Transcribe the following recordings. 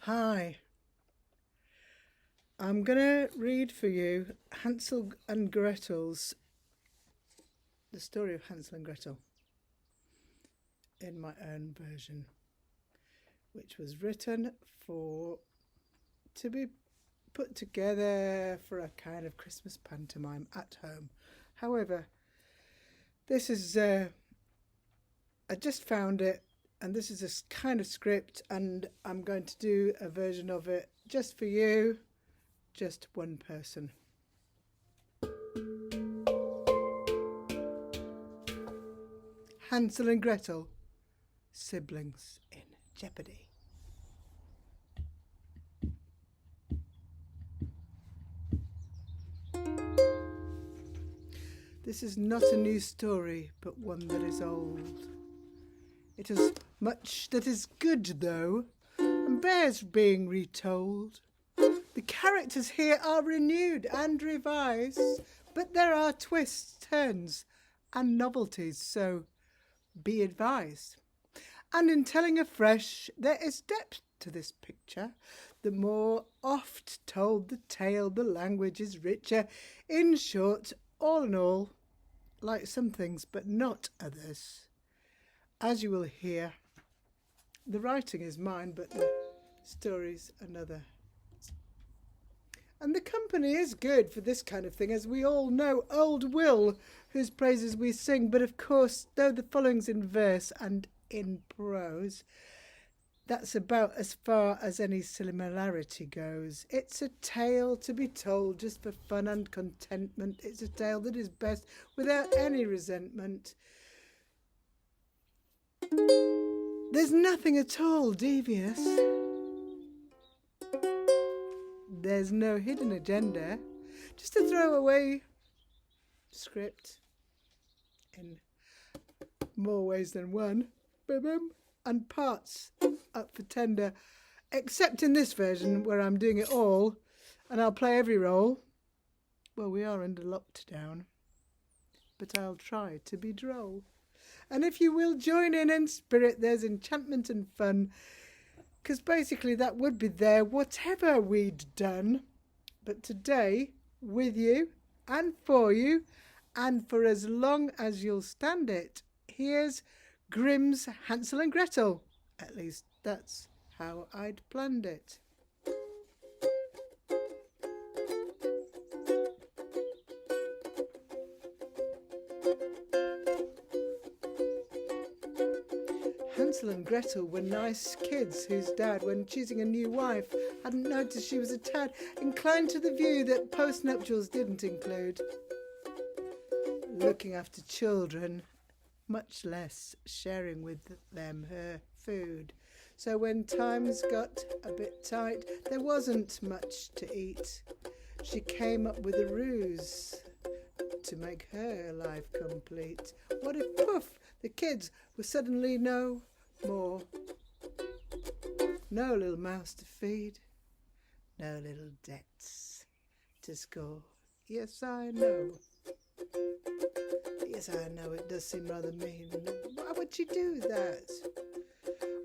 Hi, I'm going to read for you Hansel and Gretel's, the story of Hansel and Gretel in my own version, which was written to be put together for a kind of Christmas pantomime at home. However, this is, I just found it, and this is a kind of script, and I'm going to do a version of it just for you, just one person. Hansel and Gretel, siblings in Jeopardy. This is not a new story, but one that is old. It has much that is good, though, and bears being retold. The characters here are renewed and revised, but there are twists, turns, and novelties, so be advised. And in telling afresh, there is depth to this picture. The more oft told the tale, the language is richer. In short, all in all, like some things, but not others. As you will hear, the writing is mine, but the story's another. And the company is good for this kind of thing, as we all know old Will, whose praises we sing. But of course, though the following's in verse and in prose, that's about as far as any similarity goes. It's a tale to be told just for fun and contentment. It's a tale that is best without any resentment. There's nothing at all devious. There's no hidden agenda. Just a throwaway script in more ways than one. Boom, and parts up for tender, except in this version where I'm doing it all and I'll play every role. Well, we are under lockdown, but I'll try to be droll. And if you will join in spirit, there's enchantment and fun, because basically that would be there whatever we'd done. But today, with you and for you, and for as long as you'll stand it, here's Grimm's Hansel and Gretel. At least that's how I'd planned it. Hansel and Gretel were nice kids whose dad, when choosing a new wife, hadn't noticed she was a tad inclined to the view that postnuptials didn't include looking after children, much less sharing with them her food. So when times got a bit tight, there wasn't much to eat. She came up with a ruse to make her life complete. What if, poof, the kids were suddenly no more? No little mouse to feed, no little debts to score. Yes, I know. Yes, I know, it does seem rather mean. Why would she do that?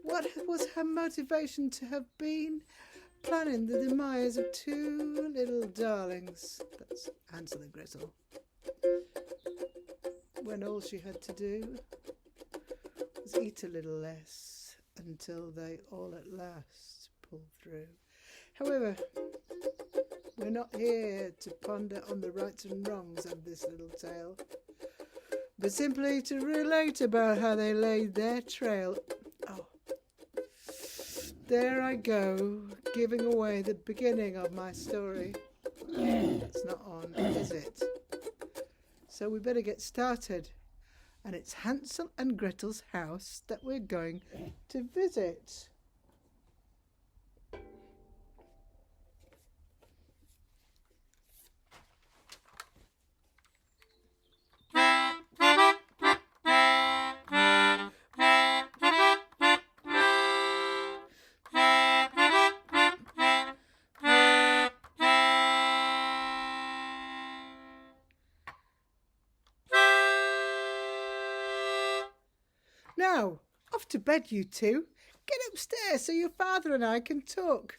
What was her motivation to have been planning the demise of two little darlings? That's Hansel and Gretel. When all she had to do was eat a little less until they all at last pulled through. However, we're not here to ponder on the rights and wrongs of this little tale, but simply to relate about how they laid their trail. Oh, there I go, giving away the beginning of my story. It's not on, is it? So we better get started. And it's Hansel and Gretel's house that we're going to visit. Now, off to bed, you two. Get upstairs so your father and I can talk.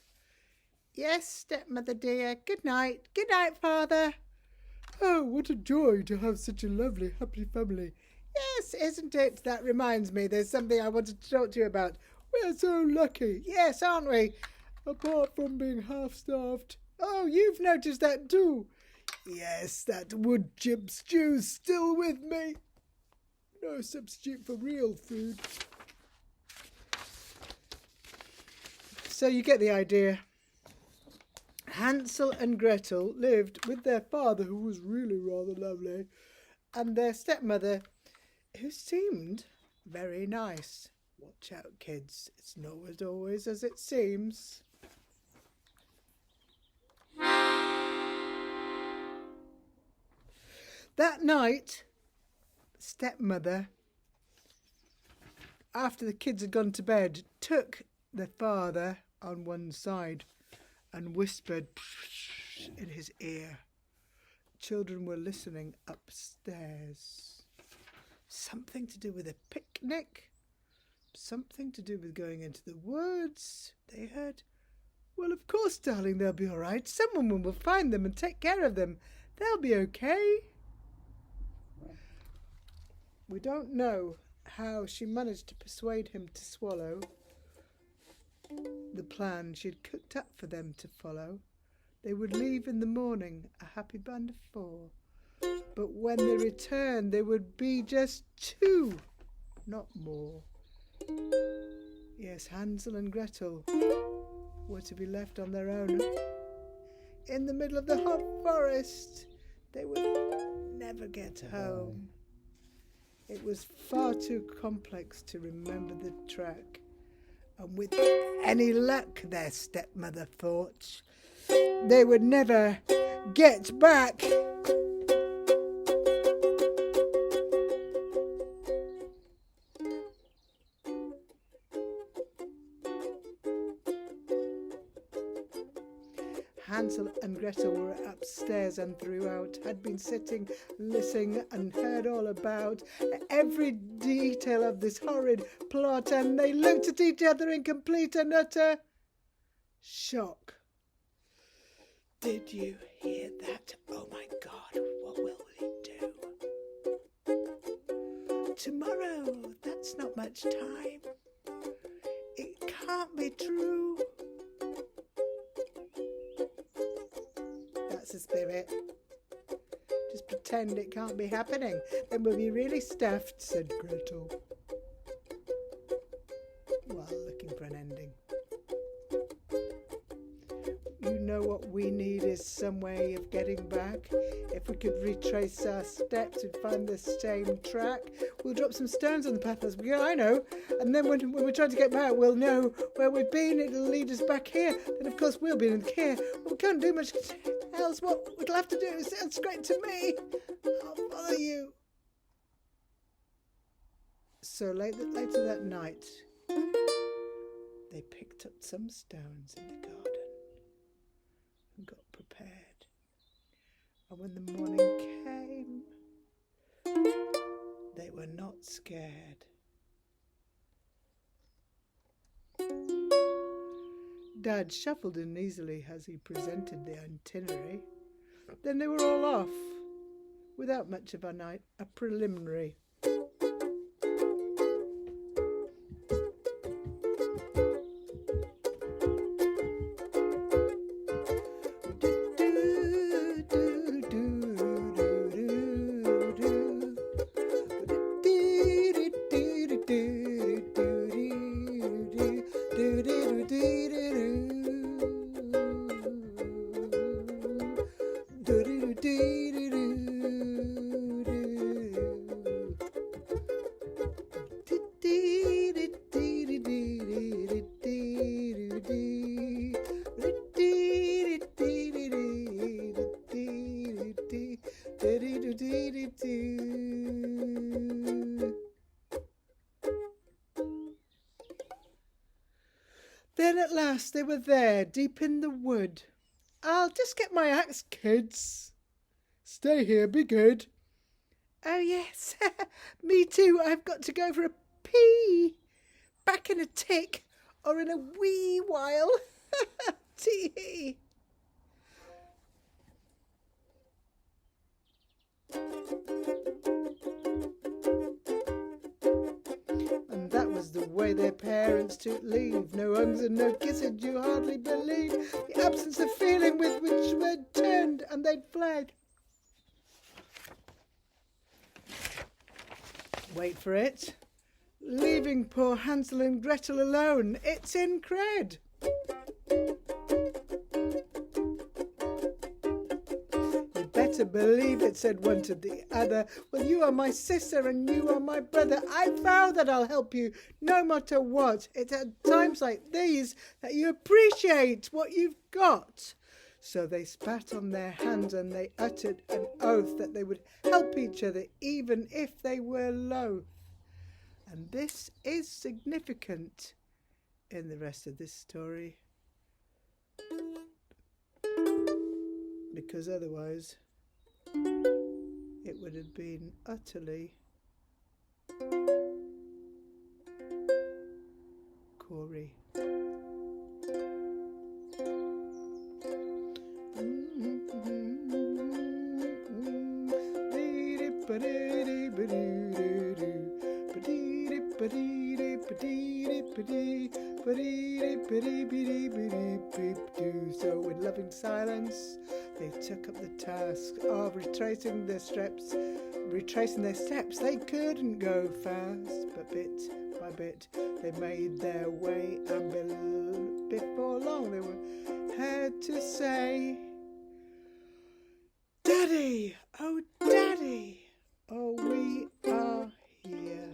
Yes, stepmother dear. Good night. Good night, father. Oh, what a joy to have such a lovely, happy family. Yes, isn't it? That reminds me, there's something I wanted to talk to you about. We're so lucky. Yes, aren't we? Apart from being half-starved. Oh, you've noticed that too. Yes, that wood chip stew's still with me. No substitute for real food. So you get the idea. Hansel and Gretel lived with their father, who was really rather lovely, and their stepmother, who seemed very nice. Watch out, kids. It's not always as it seems. That night, stepmother, after the kids had gone to bed, took the father on one side and whispered in his ear. Children were listening upstairs. Something to do with a picnic, something to do with going into the woods. They heard, well, of course, darling, they'll be all right. Someone will find them and take care of them. They'll be okay. We don't know how she managed to persuade him to swallow the plan she'd cooked up for them to follow. They would leave in the morning, a happy band of 4. But when they returned, they would be just 2, not more. Yes, Hansel and Gretel were to be left on their own in the middle of the hot forest. They would never get home. It was far too complex to remember the track. And with any luck, their stepmother thought, they would never get back. Hansel and Gretel were upstairs and throughout had been sitting, listening and heard all about every detail of this horrid plot, and they looked at each other in complete and utter shock. Did you hear that? Oh my God, what will we do? Tomorrow, that's not much time. It can't be true. That's the spirit. Just pretend it can't be happening. Then we'll be really stuffed, said Gretel, while looking for an ending. You know what we need is some way of getting back. If we could retrace our steps, we'd find the same track. We'll drop some stones on the path as we go, I know. And then when we're trying to get back, we'll know where we've been. It'll lead us back here. Then, of course, we'll be in here. Well, we can't do much else. What we'll have to do is sounds great to me. I'll follow you. So later that night, they picked up some stones in the garden and got prepared. And when the morning came, they were not scared. Dad shuffled uneasily as he presented the itinerary. Then they were all off, without much of a preliminary. Then at last they were there, deep in the wood. I'll just get my axe, kids. Stay here, be good. Oh, yes, me too. I've got to go for a pee. Back in a tick. or in a wee while. Tee-hee. And that was the way their parents took leave. No hugs and no kisses, you hardly believe. The absence of feeling with which they'd turned and they'd fled. Wait for it. Leaving poor Hansel and Gretel alone. It's in cred. You better believe it, said one to the other. Well, you are my sister and you are my brother. I vow that I'll help you no matter what. It's at times like these that you appreciate what you've got. So they spat on their hands and they uttered an oath that they would help each other even if they were loath. And this is significant in the rest of this story, because otherwise it would have been utterly Corey. So with loving silence they took up the task of retracing their steps. They couldn't go fast, but bit by bit they made their way, and before long they were heard to say, "Daddy, oh Daddy, oh we are here."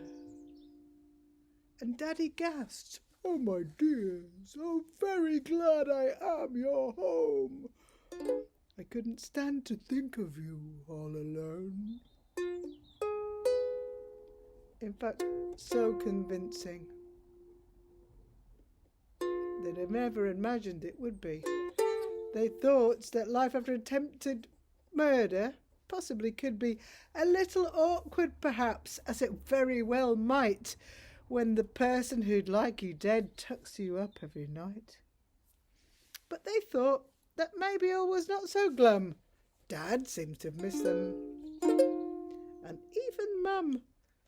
And Daddy gasped, "Oh my dears, oh very glad I am you're home. I couldn't stand to think of you all alone." In fact, so convincing. They'd have never imagined it would be. They thought that life after attempted murder possibly could be a little awkward perhaps, as it very well might, when the person who'd like you dead tucks you up every night. But they thought that maybe all was not so glum. Dad seems to have missed them. And even Mum,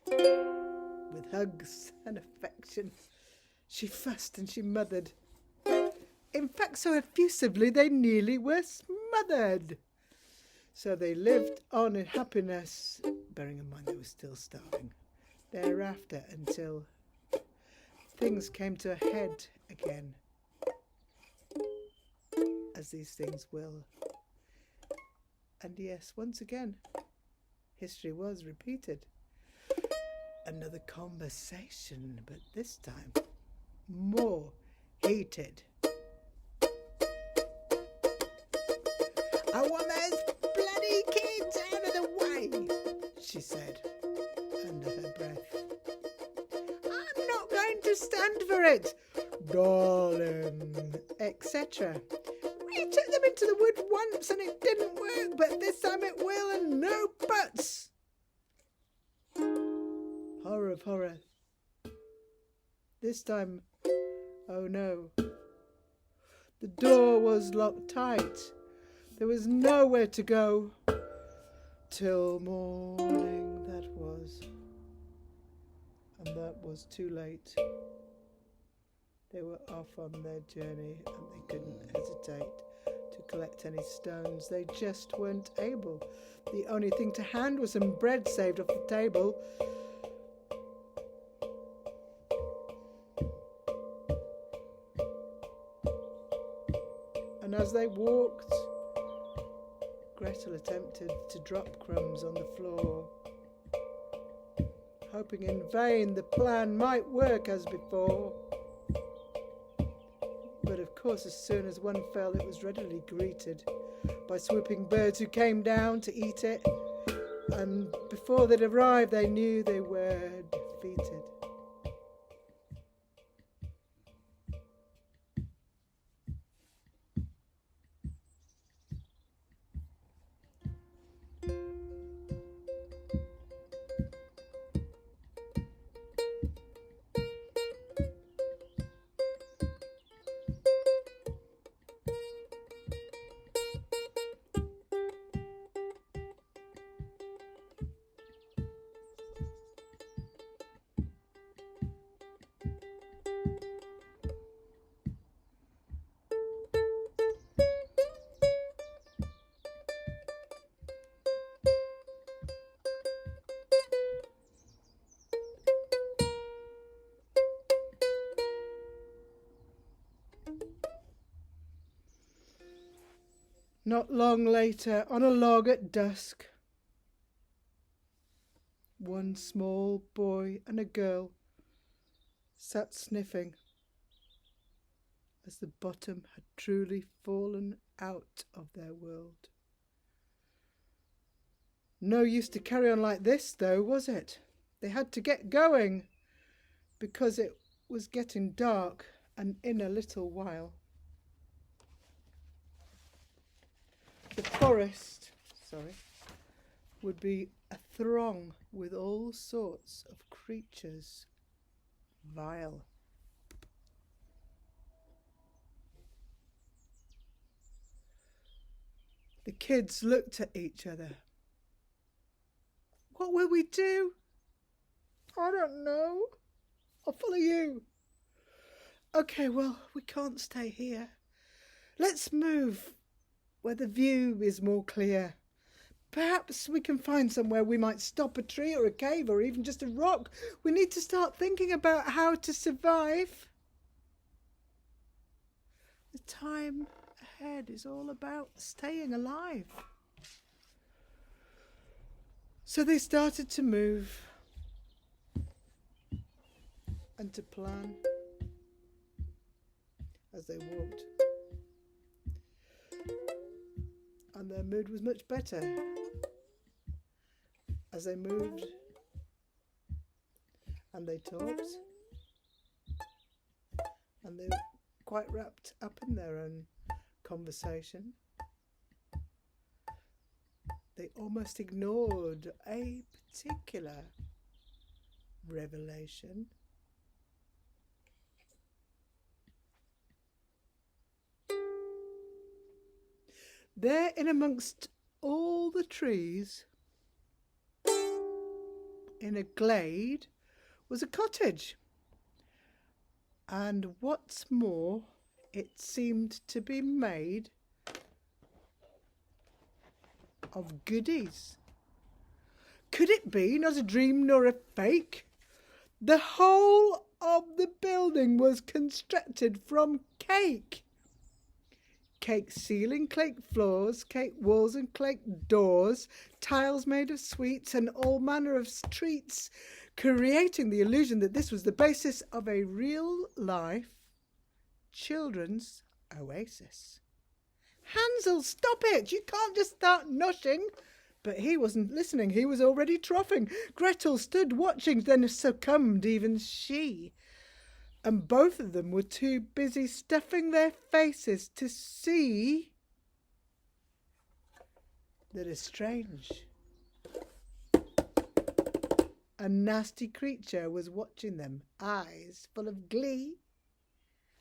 with hugs and affection, she fussed and she mothered. In fact, so effusively they nearly were smothered. So they lived on in happiness, bearing in mind they were still starving, thereafter until things came to a head again, as these things will. And yes, once again, history was repeated. Another conversation, but this time more heated. "I want those bloody kids out of the way," she said under her breath. "I'm not going to stand for it, darling," etc. "We took them into the wood once and it didn't work, but this time it will, and no buts." Horror of horror. This time, oh no, the door was locked tight. There was nowhere to go. Till morning that was, and that was too late. They were off on their journey and they couldn't hesitate to collect any stones. They just weren't able. The only thing to hand was some bread saved off the table. And as they walked, Gretel attempted to drop crumbs on the floor, hoping in vain the plan might work as before. But of course, as soon as one fell, it was readily greeted by swooping birds who came down to eat it. And before they'd arrived, they knew they were defeated. Not long later, on a log at dusk, one small boy and a girl sat sniffing as the bottom had truly fallen out of their world. No use to carry on like this, though, was it? They had to get going because it was getting dark, and in a little while the forest, would be a throng with all sorts of creatures vile. The kids looked at each other. What will we do? I don't know. I'll follow you. Okay, well, we can't stay here. Let's move where the view is more clear. Perhaps we can find somewhere we might stop a tree or a cave or even just a rock. We need to start thinking about how to survive. The time ahead is all about staying alive. So they started to move and to plan as they walked. And their mood was much better as they moved and they talked, and they were quite wrapped up in their own conversation. They almost ignored a particular revelation. There, in amongst all the trees, in a glade, was a cottage. And what's more, it seemed to be made of goodies. Could it be not a dream nor a fake? The whole of the building was constructed from cake. Cake ceiling, cake floors, cake walls and cake doors, tiles made of sweets and all manner of treats, creating the illusion that this was the basis of a real-life children's oasis. Hansel, stop it! You can't just start noshing. But he wasn't listening. He was already troughing. Gretel stood watching, then succumbed even she. And both of them were too busy stuffing their faces to see that a strange, a nasty creature was watching them, eyes full of glee.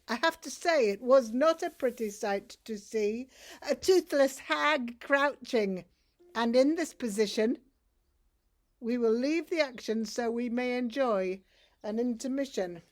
I have to say, it was not a pretty sight to see, a toothless hag crouching. And in this position, we will leave the action so we may enjoy an intermission.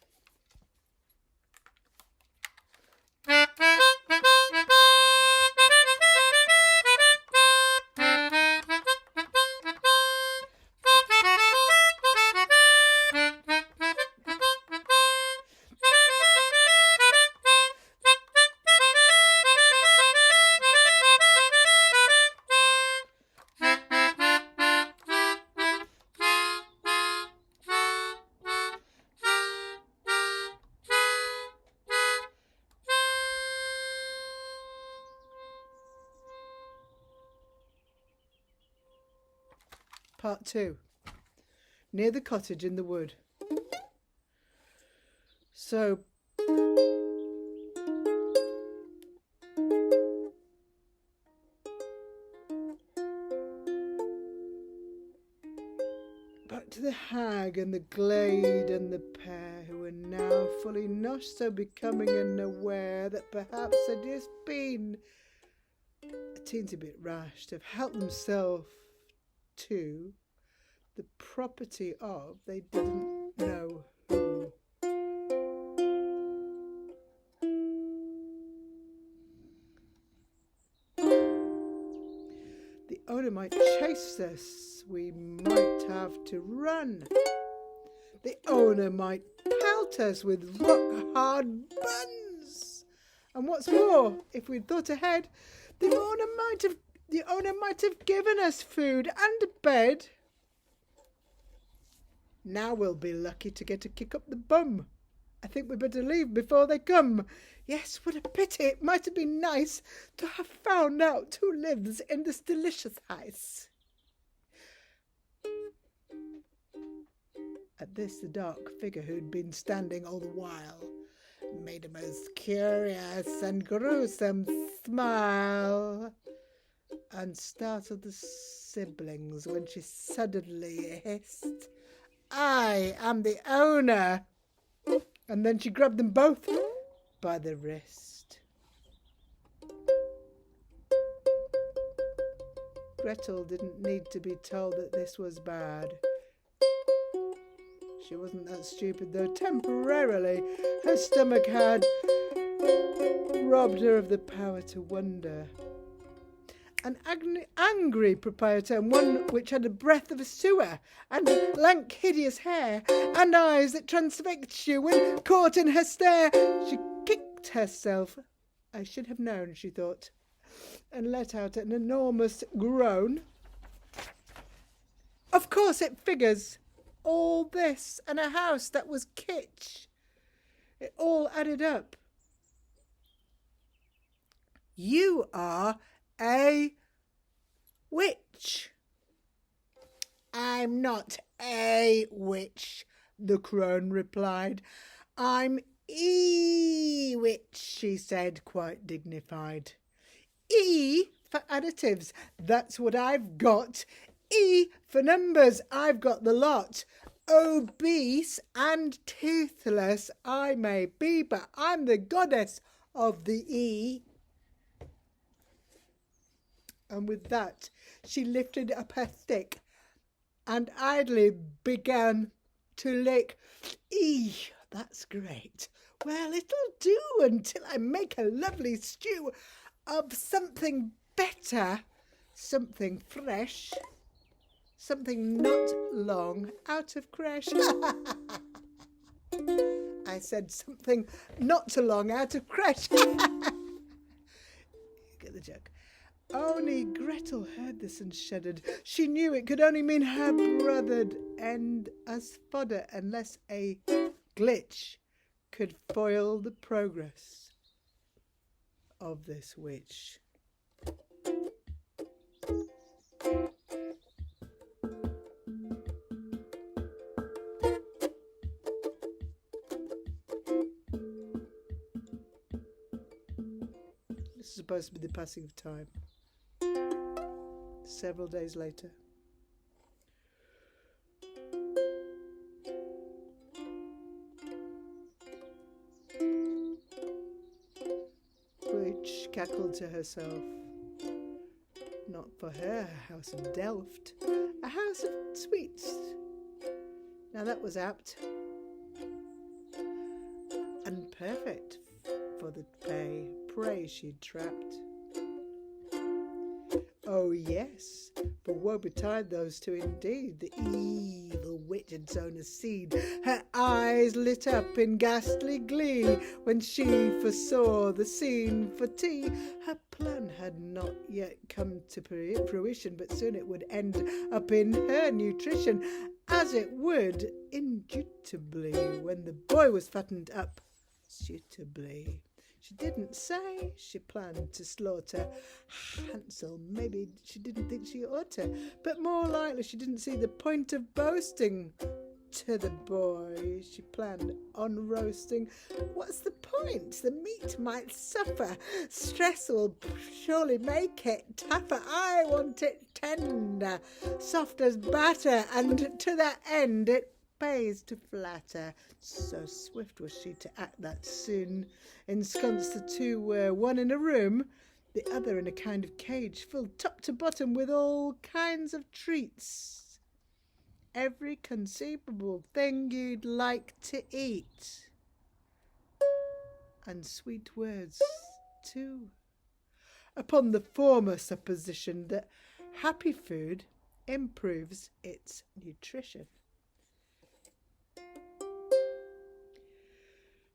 Part 2. Near the cottage in the wood. So, back to the hag and the glade and the pair, who were now fully noshed, so becoming and aware that perhaps had just been a teensy bit rash to have helped themselves to the property of they didn't know who. The owner might chase us. We might have to run. The owner might pelt us with rock-hard buns. And what's more, if we'd thought ahead, The owner might have given us food and a bed. Now we'll be lucky to get a kick up the bum. I think we'd better leave before they come. Yes, what a pity. It might have been nice to have found out who lives in this delicious house. At this, the dark figure who'd been standing all the while made a most curious and gruesome smile and startled the siblings when she suddenly hissed, "I am the owner!" And then she grabbed them both by the wrist. Gretel didn't need to be told that this was bad. She wasn't that stupid, though temporarily her stomach had robbed her of the power to wonder. An angry proprietor, and one which had the breath of a sewer, and lank, hideous hair, and eyes that transfixed you when caught in her stare. She kicked herself. I should have known, she thought, and let out an enormous groan. Of course it figures. All this and a house that was kitsch. It all added up. You are a witch. I'm not a witch, the crone replied. I'm witch, she said, quite dignified. E for additives, that's what I've got. E for numbers, I've got the lot. Obese and toothless I may be, but I'm the goddess of the E. And with that, she lifted up her stick and idly began to lick. That's great. Well, it'll do until I make a lovely stew of something better, something fresh, something not long out of creche. I said something not long out of creche. Get the joke. Only Gretel heard this and shuddered. She knew it could only mean her brother'd end as fodder unless a glitch could foil the progress of this witch. This is supposed to be the passing of time. Several days later. Witch cackled to herself. Not for her house of Delft, a house of sweets. Now that was apt and perfect for the prey she'd trapped. Oh yes, but woe betide those two indeed. The evil witch had sown a seed. Her eyes lit up in ghastly glee when she foresaw the scene for tea. Her plan had not yet come to fruition, but soon it would end up in her nutrition, as it would indubitably when the boy was fattened up suitably. She didn't say she planned to slaughter Hansel. Maybe she didn't think she ought to, but more likely she didn't see the point of boasting to the boy. She planned on roasting. What's the point? The meat might suffer. Stress will surely make it tougher. I want it tender, soft as butter, and to that end it pays to flatter. So swift was she to act that soon ensconced the two were, one in a room, the other in a kind of cage, filled top to bottom with all kinds of treats. Every conceivable thing you'd like to eat. And sweet words, too. Upon the former supposition that happy food improves its nutrition.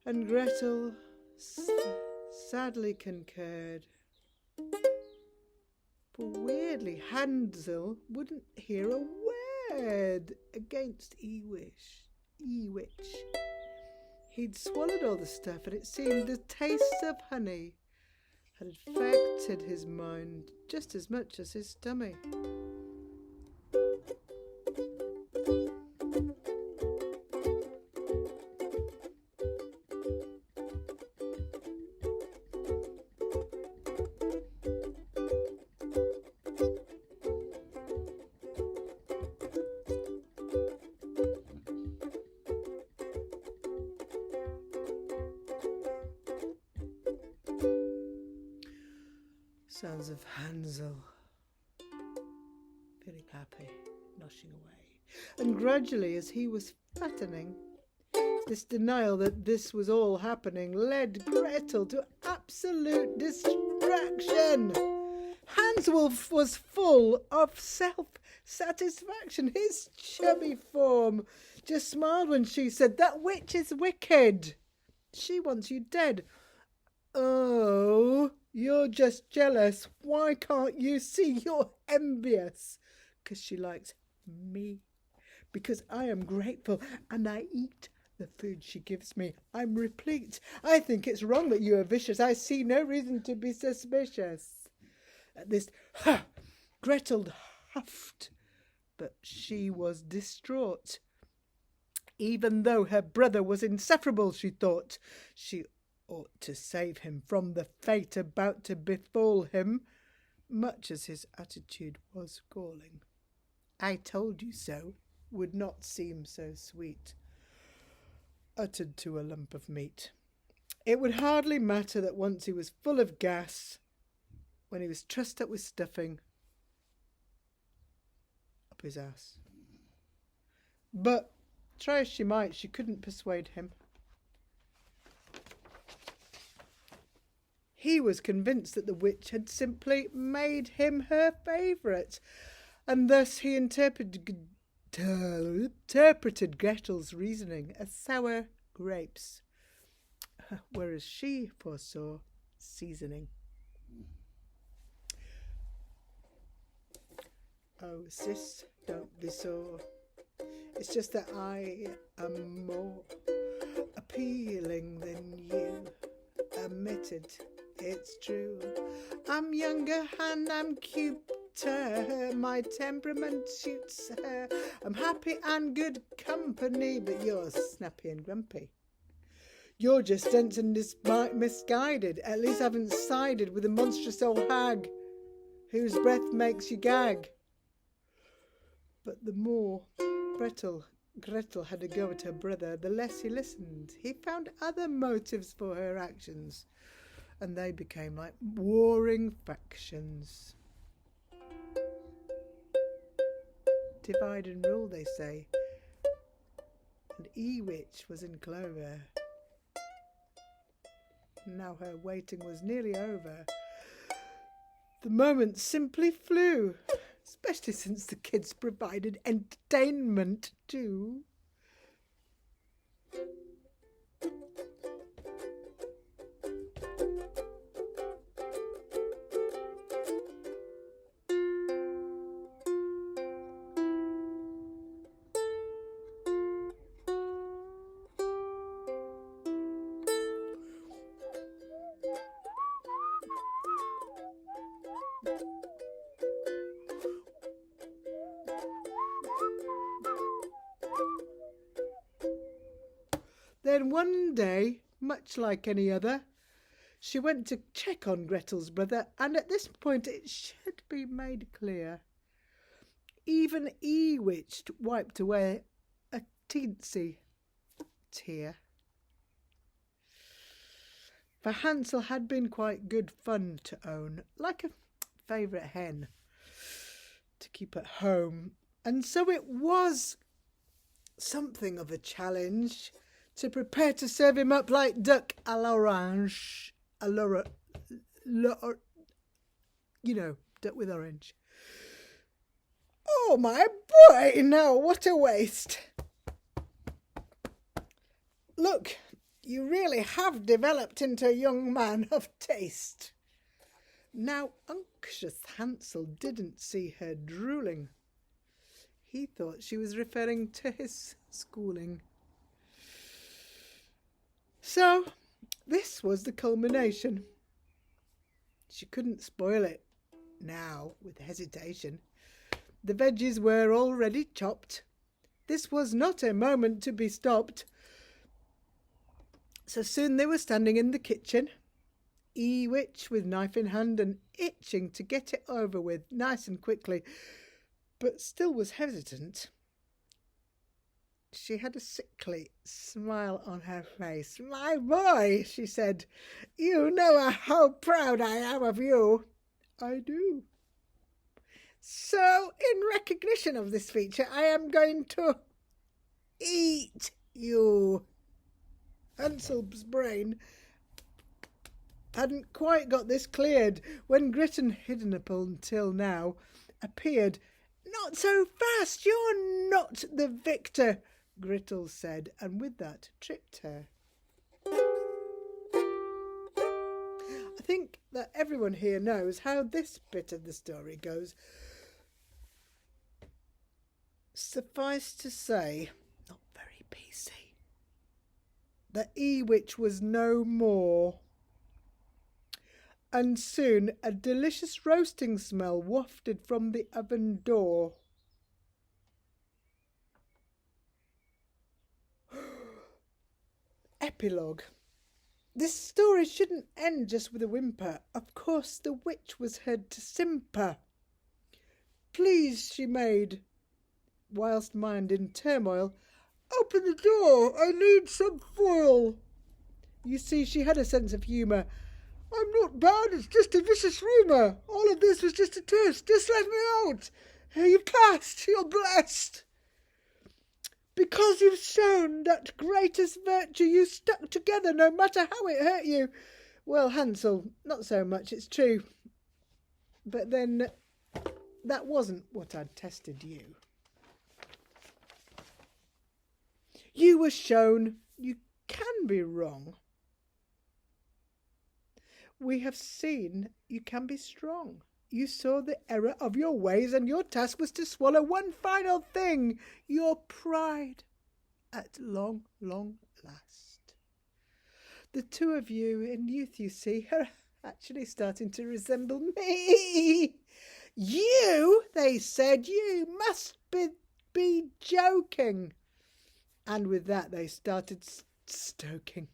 And Gretel sadly concurred. But weirdly, Hansel wouldn't hear a word against Ewitch. He'd swallowed all the stuff, and it seemed the taste of honey had affected his mind just as much as his stomach. Sounds of Hansel feeling happy, noshing away. And gradually, as he was fattening, this denial that this was all happening led Gretel to absolute distraction. Hansel was full of self-satisfaction. His chubby form just smiled when she said, "That witch is wicked. She wants you dead." "Oh, you're just jealous. Why can't you see you're envious?" "'Cause she likes me. Because I am grateful and I eat the food she gives me. I'm replete. I think it's wrong that you are vicious. I see no reason to be suspicious." At this, Gretel huffed, but she was distraught. Even though her brother was insufferable, she thought, she ought to save him from the fate about to befall him, much as his attitude was galling. "I told you so" would not seem so sweet, uttered to a lump of meat. It would hardly matter that once he was full of gas, when he was trussed up with stuffing up his ass. But try as she might, she couldn't persuade him. He was convinced that the witch had simply made him her favourite, and thus he interpreted Gretel's reasoning as sour grapes, whereas she foresaw seasoning. "Oh, sis, don't be sore. It's just that I am more appealing than you. Admitted, it's true. I'm younger and I'm cuter. My temperament suits her. I'm happy and good company, but you're snappy and grumpy. You're just dense and misguided. At least I haven't sided with a monstrous old hag whose breath makes you gag." But the more Gretel had a go at her brother, the less he listened. He found other motives for her actions, and they became like warring factions. Divide and rule, they say. And Ewitch was in clover. Now her waiting was nearly over. The moments simply flew, especially since the kids provided entertainment too. Then one day, much like any other, she went to check on Gretel's brother, and at this point it should be made clear. Even Ewitch wiped away a teensy tear. For Hansel had been quite good fun to own, like a favourite hen to keep at home, and so it was something of a challenge to prepare to serve him up like duck à l'orange, duck with orange. "Oh, my boy, now what a waste. Look, you really have developed into a young man of taste." Now, unctuous Hansel didn't see her drooling. He thought she was referring to his schooling. So, this was the culmination. She couldn't spoil it now with hesitation. The veggies were already chopped. This was not a moment to be stopped. So soon they were standing in the kitchen, Witch with knife in hand and itching to get it over with nice and quickly, but still was hesitant. She had a sickly smile on her face. "My boy," she said, "you know how proud I am of you." "I do." "So, in recognition of this feature, I am going to eat you." Hansel's brain hadn't quite got this cleared when Gretel, hidden up until now, appeared. "Not so fast, you're not the victor," Gretel said, and with that tripped her. I think that everyone here knows how this bit of the story goes. Suffice to say, not very PC. The Witch was no more. And soon a delicious roasting smell wafted from the oven door. Epilogue. This story shouldn't end just with a whimper. Of course the witch was heard to simper. "Please," she made, whilst mind in turmoil, "open the door, I need some foil." You see, she had a sense of humour. "I'm not bad, it's just a vicious rumour. All of this was just a test. Just let me out. You've passed, you're blessed. Because you've shown that greatest virtue, you stuck together no matter how it hurt you." Well, Hansel, not so much, it's true. But then, that wasn't what I'd tested you. You were shown you can be wrong. We have seen you can be strong. You saw the error of your ways, and your task was to swallow one final thing, your pride, at long, long last. The two of you in youth, you see, are actually starting to resemble me. "You," they said, "you must be joking." And with that they started stoking.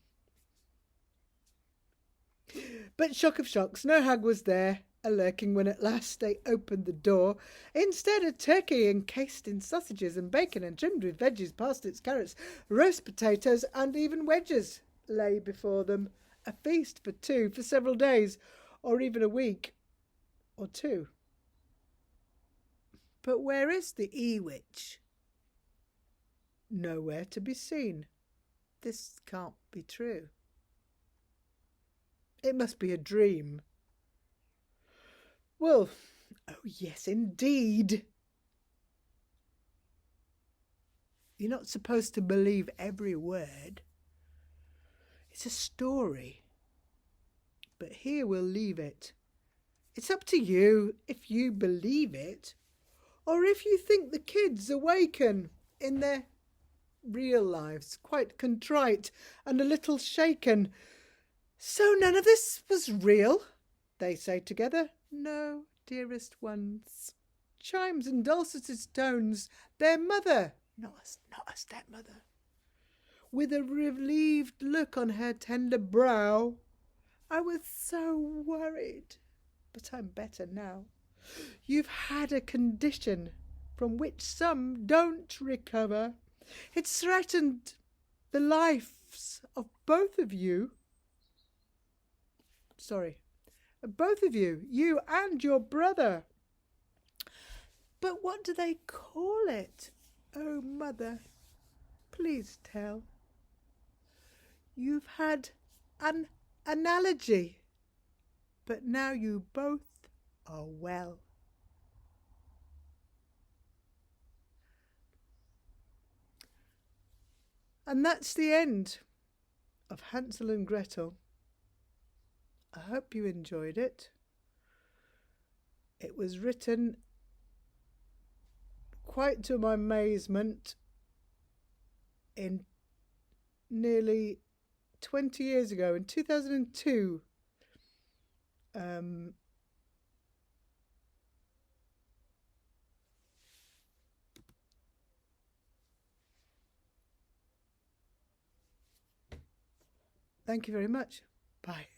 But shock of shocks, no hag was there, a-lurking when at last they opened the door. Instead, a turkey encased in sausages and bacon and trimmed with veggies, parsnips, carrots, roast potatoes and even wedges lay before them. A feast for two, for several days, or even a week or two. But where is the Witch? Nowhere to be seen. This can't be true. It must be a dream. Well, oh yes, indeed. You're not supposed to believe every word. It's a story. But here we'll leave it. It's up to you if you believe it, or if you think the kids awaken in their real lives, quite contrite and a little shaken. "So none of this was real?" they say together. "No, dearest ones. Chimes and dulcet tones, their mother, not a stepmother, with a relieved look on her tender brow. I was so worried, but I'm better now. You've had a condition from which some don't recover. It's threatened the lives of both of you. Both of you, you and your brother. But what do they call it? Oh, mother, please tell. You've had an analogy, but now you both are well." And that's the end of Hansel and Gretel. I hope you enjoyed it. It was written, quite to my amazement, in nearly 20 years ago, in 2002. Thank you very much. Bye.